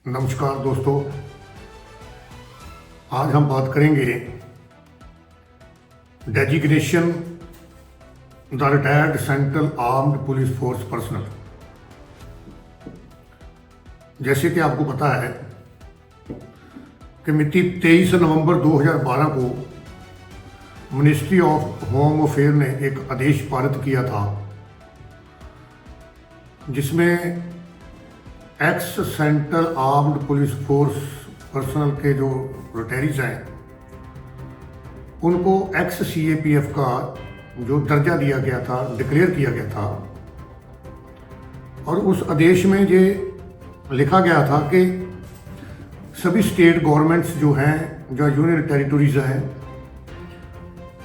नमस्कार दोस्तों, आज हम बात करेंगे designation the retired central armed police force personal. जैसे कि आपको पता है कि मिति 23 नवंबर 2012 को मिनिस्ट्री ऑफ होम अफेयर ने एक आदेश पारित किया था जिसमें x central armed police force personal के जो रिटायरीज हैं उनको एक्स CAPF का जो दर्जा दिया गया था, डिक्लेयर किया गया था। और उस आदेश में ये लिखा गया था कि सभी स्टेट गवर्नमेंट्स जो हैं, जो यूनियन टेरिटरीज हैं,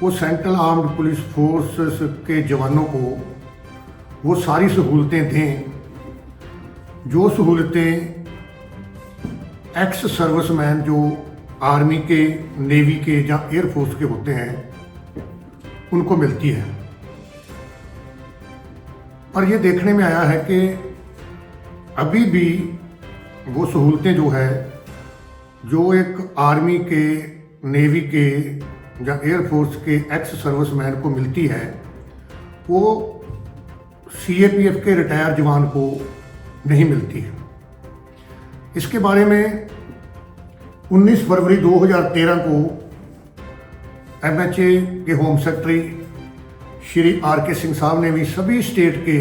वो सेंट्रल आर्म्ड पुलिस फोर्स के जवानों को वो सारी सहूलतें दें जो सहूलतें एक्स सर्विसमैन जो आर्मी के, नेवी के या एयरफोर्स के होते हैं उनको मिलती है। पर ये देखने में आया है कि अभी भी वो सहूलतें जो है जो एक आर्मी के, नेवी के या एयरफोर्स के एक्स सर्विसमैन को मिलती है वो CAPF के रिटायर जवान को नहीं मिलती है। इसके बारे में 19 फरवरी 2013 को MHA के home secretary Shri RK Singh साहब ने भी सभी स्टेट के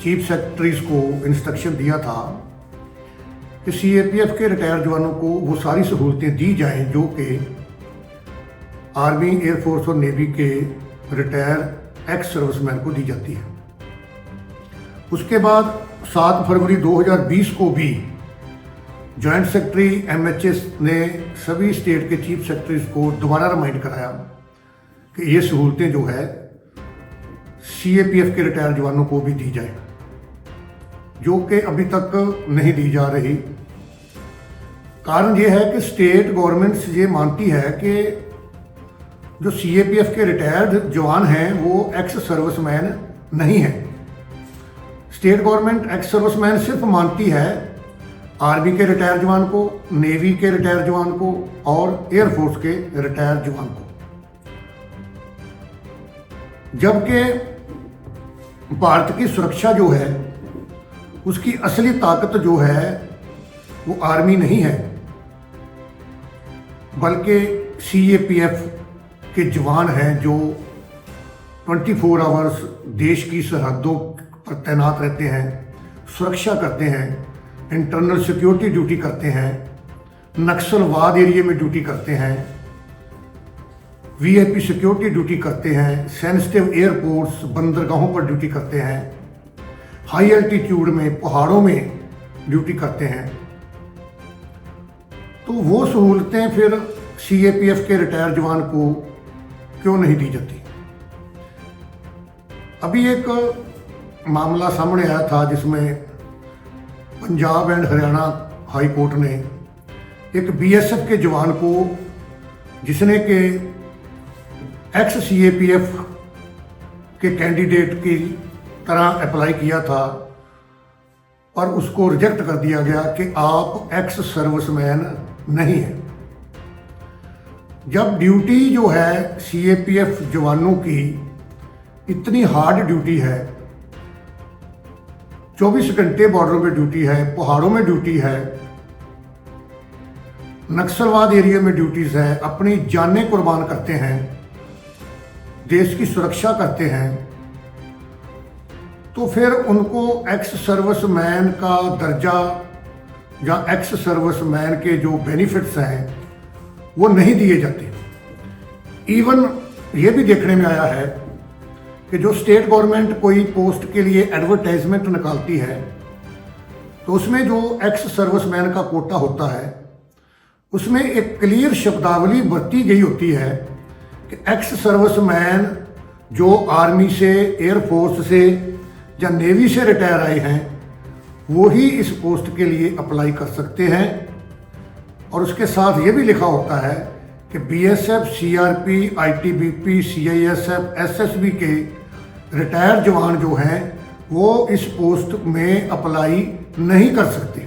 चीफ सेक्रेटरीज को इंस्ट्रक्शन दिया था कि CAPF के रिटायर जवानों को वो सारी सहूलतें दी जाएं जो कि आर्मी, एयरफोर्स और नेवी के रिटायर एक्स सर्विसमैन को दी जाती है। उसके बाद 7 फरवरी 2020 को भी जॉइंट सेक्रेटरी MHA ने सभी स्टेट के चीफ सेक्रेटरीज को दोबारा रिमाइंड कराया कि ये सहूलतें जो है CAPF के रिटायर जवानों को भी दी जाए, जो कि अभी तक नहीं दी जा रही। कारण ये है कि स्टेट गवर्नमेंट्स ये मानती है कि जो CAPF के रिटायर्ड जवान हैं वो एक्स सर्विसमैन नहीं है। स्टेट गवर्नमेंट एक्स सर्विसमैन सिर्फ मानती है आर्मी के रिटायर जवान को, नेवी के रिटायर जवान को और एयरफोर्स के रिटायर जवान को, जबकि भारत की सुरक्षा जो है उसकी असली ताकत जो है वो आर्मी नहीं है बल्कि CAPF के जवान हैं जो 24 आवर्स देश की सरहदों पर तैनात रहते हैं, सुरक्षा करते हैं, इंटरनल सिक्योरिटी ड्यूटी करते हैं, नक्सलवाद एरिया में ड्यूटी करते हैं, VIP सिक्योरिटी ड्यूटी करते हैं, सेंसिटिव एयरपोर्ट्स, बंदरगाहों पर ड्यूटी करते हैं, हाई एल्टीट्यूड में, पहाड़ों में ड्यूटी करते हैं। तो वो सहूलतें फिर CAPF के रिटायर जवान को क्यों नहीं दी जाती? अभी एक मामला सामने आया था जिसमें Punjab and Haryana high court ने एक BSF के जवान को, जिसने के एक्स CAPF के कैंडिडेट की तरह अप्लाई किया था, और उसको रिजेक्ट कर दिया गया कि आप एक्स सर्विसमैन नहीं हैं। जब ड्यूटी जो है CAPF जवानों की इतनी हार्ड ड्यूटी है, 24 घंटे बॉर्डर पे ड्यूटी है, पहाड़ों में ड्यूटी है, नक्सलवाद एरिया में ड्यूटीज है, अपनी जानें कुर्बान करते हैं, देश की सुरक्षा करते हैं, तो फिर उनको एक्स सर्विसमैन का दर्जा या एक्स सर्विसमैन के जो बेनिफिट्स हैं वो नहीं दिए जाते। इवन ये भी देखने में आया है कि जो स्टेट गवर्नमेंट कोई पोस्ट के लिए एडवर्टाइजमेंट निकालती है तो उसमें जो एक्स सर्विसमैन का कोटा होता है उसमें एक क्लियर शब्दावली बरती गई होती है कि एक्स सर्विसमैन जो आर्मी से, एयरफोर्स से या नेवी से रिटायर आए हैं वो ही इस पोस्ट के लिए अप्लाई कर सकते हैं। और उसके साथ ये भी लिखा होता है कि BSF, CRP, ITBP, CISF, SSB के रिटायर जवान जो हैं वो इस पोस्ट में अप्लाई नहीं कर सकते।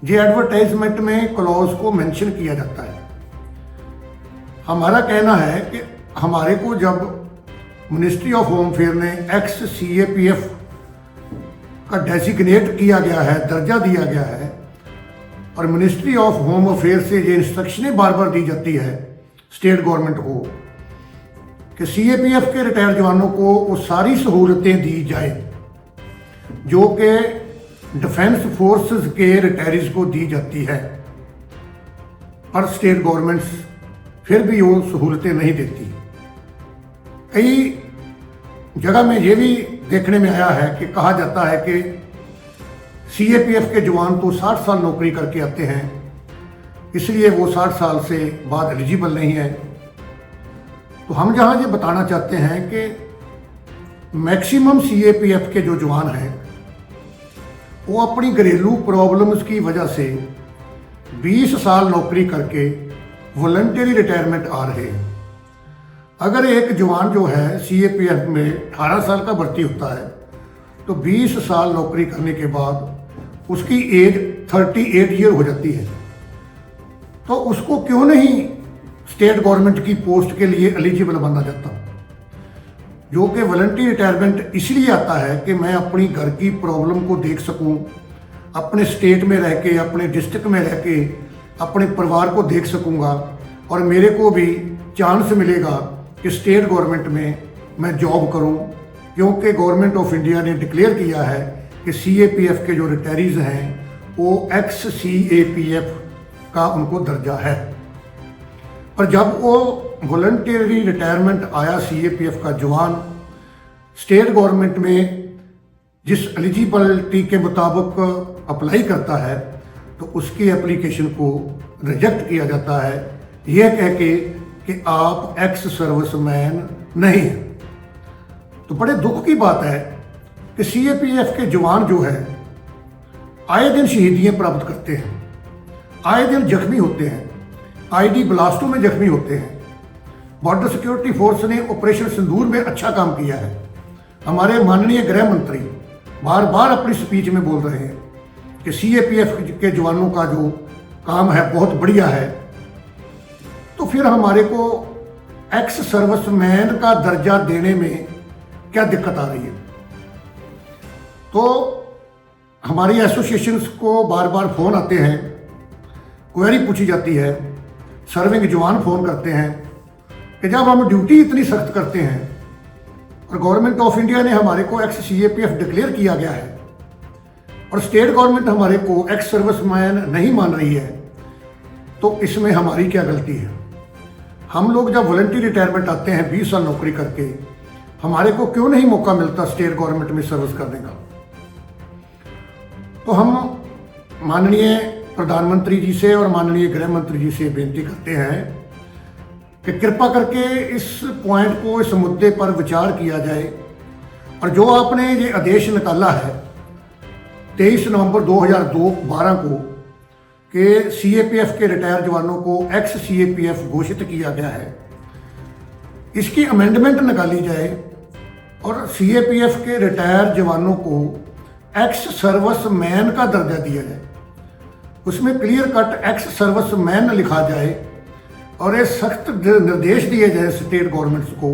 ये एडवर्टाइजमेंट में क्लॉज को मेंशन किया जाता है। हमारा कहना है कि हमारे को जब मिनिस्ट्री ऑफ होम अफेयर ने एक्स CAPF का डेजिग्नेट किया गया है, दर्जा दिया गया है, और मिनिस्ट्री ऑफ होम अफेयर से ये इंस्ट्रक्शनें बार बार दी जाती है स्टेट गवर्नमेंट को कि CAPF के रिटायर्ड जवानों को वो सारी सहूलतें दी जाए जो कि डिफेंस फोर्सेस के रिटायरीज को दी जाती है, पर स्टेट गवर्नमेंट्स फिर भी वो सहूलतें नहीं देती। कई जगह में ये भी देखने में आया है कि कहा जाता है कि CAPF के जवान तो 60 साल नौकरी करके आते हैं, इसलिए वो 60 साल से बाद एलिजिबल नहीं है। तो हम जहाँ ये बताना चाहते हैं कि मैक्सिमम CAPF के जो जवान हैं वो अपनी घरेलू प्रॉब्लम्स की वजह से 20 साल नौकरी करके वॉलंटरी रिटायरमेंट आ रहे हैं। अगर एक जवान जो है CAPF में 18 साल का भर्ती होता है तो 20 साल नौकरी करने के बाद उसकी एज 38 ईयर हो जाती है, तो उसको क्यों नहीं स्टेट गवर्नमेंट की पोस्ट के लिए एलिजिबल माना जाता, जो कि वॉलंटरी रिटायरमेंट इसलिए आता है कि मैं अपनी घर की प्रॉब्लम को देख सकूं, अपने स्टेट में रह के, अपने डिस्ट्रिक्ट में रह के अपने परिवार को देख सकूंगा, और मेरे को भी चांस मिलेगा कि स्टेट गवर्नमेंट में मैं जॉब करूं, क्योंकि गवर्नमेंट ऑफ इंडिया ने डिक्लेयर किया है कि CAPF के जो रिटायरीज हैं वो ex-CAPF का उनको दर्जा है। पर जब वो वॉलंटरी रिटायरमेंट आया CAPF का जवान स्टेट गवर्नमेंट में जिस एलिजिबिलिटी के मुताबिक अप्लाई करता है तो उसकी एप्लीकेशन को रिजेक्ट किया जाता है, यह कह के कि आप एक्स सर्विसमैन नहीं हैं। तो बड़े दुख की बात है कि CAPF के जवान जो है आए दिन शहीदियाँ प्राप्त करते हैं, आए दिन जख्मी होते हैं, ID ब्लास्टों में जख्मी होते हैं। बॉर्डर सिक्योरिटी फोर्स ने ऑपरेशन सिंदूर में अच्छा काम किया है। हमारे माननीय गृह मंत्री बार बार अपनी स्पीच में बोल रहे हैं कि CAPF के जवानों का जो काम है बहुत बढ़िया है, तो फिर हमारे को एक्स सर्विसमैन का दर्जा देने में क्या दिक्कत आ रही है। तो हमारी एसोसिएशंस को बार बार फ़ोन आते हैं, क्वेरी पूछी जाती है, सर्विंग जवान फ़ोन करते हैं कि जब हम ड्यूटी इतनी सख्त करते हैं और गवर्नमेंट ऑफ इंडिया ने हमारे को ex-CAPF डिक्लेयर किया गया है और स्टेट गवर्नमेंट हमारे को एक्स सर्विसमैन नहीं मान रही है, तो इसमें हमारी क्या गलती है। हम लोग जब वॉलंटरी रिटायरमेंट आते हैं 20 साल नौकरी करके, हमारे को क्यों नहीं मौका मिलता स्टेट गवर्नमेंट में सर्विस करने का। तो हम माननीय प्रधानमंत्री जी से और माननीय गृह मंत्री जी से बेनती करते हैं कि कृपा करके इस पॉइंट को, इस मुद्दे पर विचार किया जाए, और जो आपने ये आदेश निकाला है 23 नवंबर 2012 को कि CAPF के रिटायर जवानों को ex-CAPF घोषित किया गया है, इसकी अमेंडमेंट निकाली जाए और CAPF के रिटायर जवानों को एक्स सर्विसमैन का दर्जा दिया जाए। उसमें क्लियर कट एक्स सर्विसमैन लिखा जाए और ये सख्त निर्देश दिए जाए स्टेट गवर्नमेंट्स को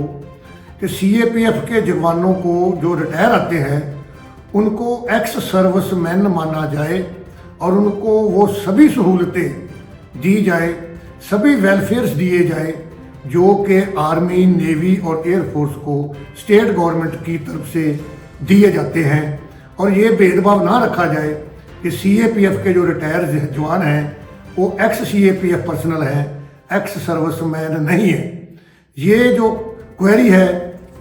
कि CAPF के जवानों को जो रिटायर आते हैं उनको एक्स सर्विसमैन माना जाए और उनको वो सभी सहूलतें दी जाए, सभी वेलफेयर्स दिए जाए जो कि आर्मी, नेवी और एयरफोर्स को स्टेट गवर्नमेंट की तरफ से दिए जाते हैं। और ये भेदभाव ना रखा जाए कि CAPF के जो रिटायर जवान हैं वो ex-CAPF पर्सनल हैं, एक्स सर्विसमैन नहीं है। ये जो क्वेरी है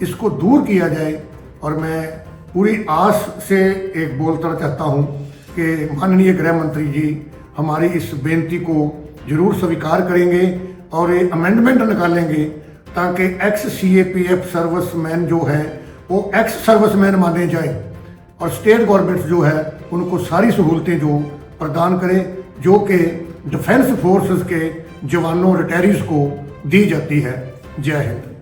इसको दूर किया जाए, और मैं पूरी आस से एक बोलना चाहता हूँ कि माननीय गृह मंत्री जी हमारी इस बेनती को जरूर स्वीकार करेंगे और ये अमेंडमेंट निकालेंगे ताकि ex-CAPF सर्विसमैन जो है वो एक्स सर्विसमैन माने जाए और स्टेट गवर्नमेंट जो है उनको सारी सहूलतें जो प्रदान करें जो कि डिफेंस फोर्सेस के जवानों, रिटायरीज को दी जाती है। जय हिंद।